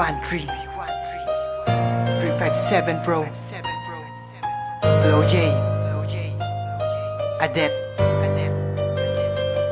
B13 357 bro. Lil J Adet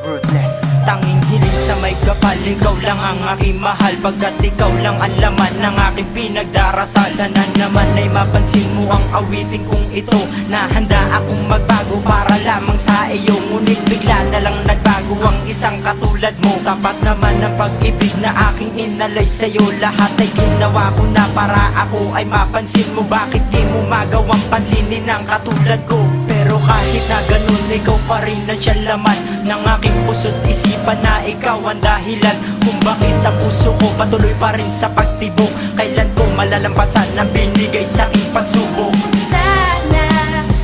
Ruthless. Tanging hiling sa may kapal, ikaw lang ang aking mahal. Pagkat ikaw lang ang laman ng aking pinagdarasal. Sana naman ay mapansin mo ang awitin kong ito, na handa akong magbago para lamang sa iyo. Ngunit bigla na lang nagbago ang isang katulad mo. Tapat naman ang pag-ibig na aking inalay sa'yo. Lahat ay ginawa ko na para ako ay mapansin mo. Bakit di mo magawang pansinin ang katulad ko? Pero kahit na ganun, ikaw pa rin ang siya laman ng aking puso't isipan, na ikaw ang dahilan kung bakit ang puso ko patuloy pa rin sa pagtibok. Kailan ko malalampasan ang binigay sa aking pagsubok? Sana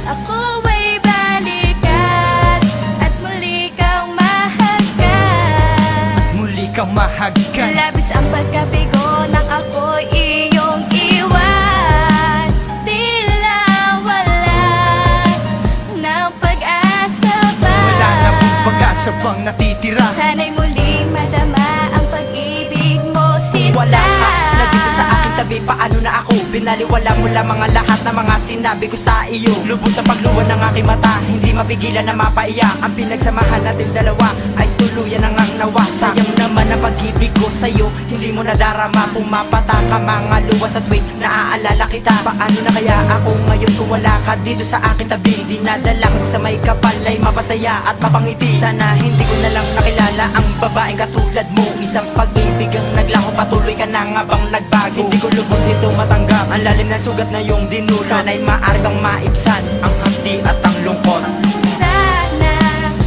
ako ay balikan at muli kang mahagkan. Muli kang mahagkan. Labis ang pagkabigo nang ako iyong iwan. Tila wala ng pag-asa pa. Wala na pong pag-asa pang natitira. Sana'y muling madama ang pag-ibig mo, sinta. Wala ka na dito sa aking tabi, paano na ako? Binaliwala mo lamang ang lahat ng mga sinabi ko sa iyo. Lubos sa pagluwan ng aking mata, hindi mapigilan na mapaiyak. Ang pinagsamahan natin dalawa ay tuluyan ang nawa. Sayang naman ang pag-ibig ko sa'yo, hindi mo nadarama. Pumapata ka mga luwas at wait, naaalala kita. Paano na kaya ako ngayon kung wala ka dito sa aking tabi? Dinadala ko sa may kapal ay mapasaya at mapangiti. Sana hindi ko na lang nakilala ang babaeng katulad mo. Isang pag-ibig ang naglaho, patuloy ka na nga bang nagbago? Hindi ko lubos ito matanggap, ang lalim na sugat na yung dinulot. Sana'y maaari bang maibsan ang hapdi at ang lungkot. Sana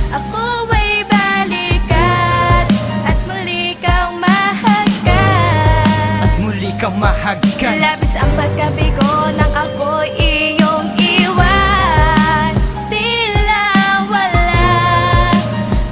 ako ay balikan at muli kang mahagkan. At muli kang mahagkan. Labis ang pagkabigo nang ako iyong iwan. Tila wala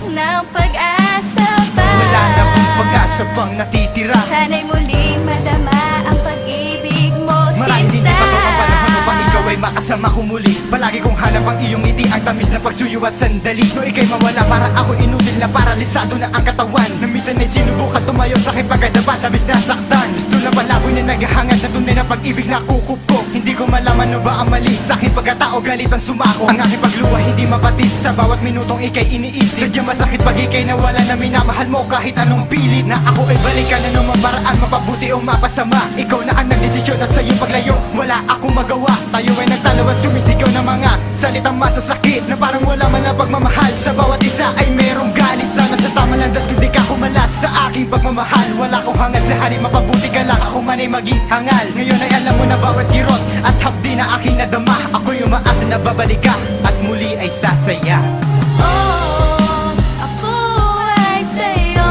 ng pag-asa pa. Wala na pong pag-asa pang natitira. Sana'y muling madama ang pag-ibig mo, Marahil hindi sinta. pa to ang panahon upang ikaw ay makasama ko muli. Palagi kong hanap ang iyong ngiti, ang tamis na pagsuyo at sandali. No ika'y mawala, para ako inutil na paralisado na ang katawan. Na minsan ay sinubukan tumayo sa aking pagkadapat, tamis na saktan. Gusto na palaboy na naghahangad na tunay na pag-ibig na kukup ko. Hindi ko malaman no ba ang mali sa aking pagkatao, galit ang sumako. Ang aking pagluwa hindi mapatis, sa bawat minutong ika'y iniisip. Sadyang masakit pag ika'y nawala na minamahal mo kahit anong pilit. Na ako ay balikan na nung maparaan, mapabuti o mapasama. Ikaw na ang nagdesisyon at sa iyong paglayo wala akong magawa. Tayo ay nagtalo at sumisigaw ng mga salitang masasakit, na parang wala man ang pagmamahal. Sa bawat isa ay merong galis. Sana sa tama landas kundi ka kumalas sa aking pagmamahal. Wala kong hangad sa hari, mapabuti ka lang, ako man ay maging hangal. Ngayon ay alam mo na bawat kirot at hapdi na aking nadama. Ako'y umaasa na babalik ka at muli ay sasaya. Oh, ako ay sa'yo.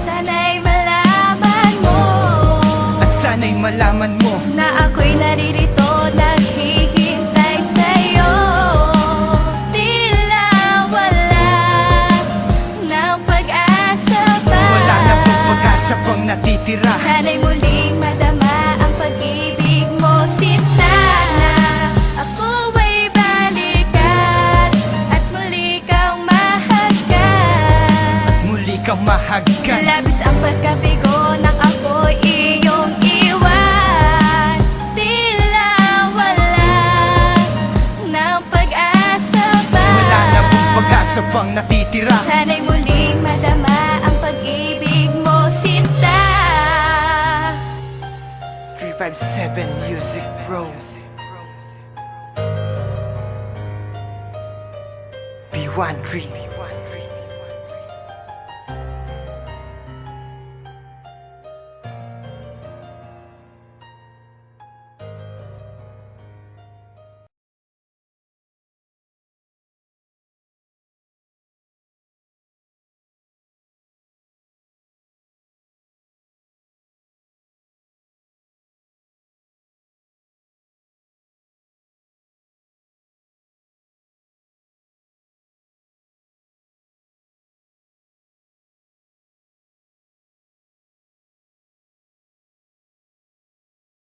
Sana'y malaman mo At sana'y malaman mo na ako'y naririto, naghihintay sa'yo. Tila wala ng pag-asa pa. wala na pong pag-asa pang natitira. Sana'y muling madama ang pag-ibig mo, sinta. Ako ay balikan at muli kang mahagkan. Muli kang mahagkan. Labis ang pagkabigo nang ako iyong iwan. Tila wala ng pag-asa pa. Wala na pong pag-asa pang natitira. Sana'y muling madama ang pag-ibig mo, sinta. 357 Music Bro. B13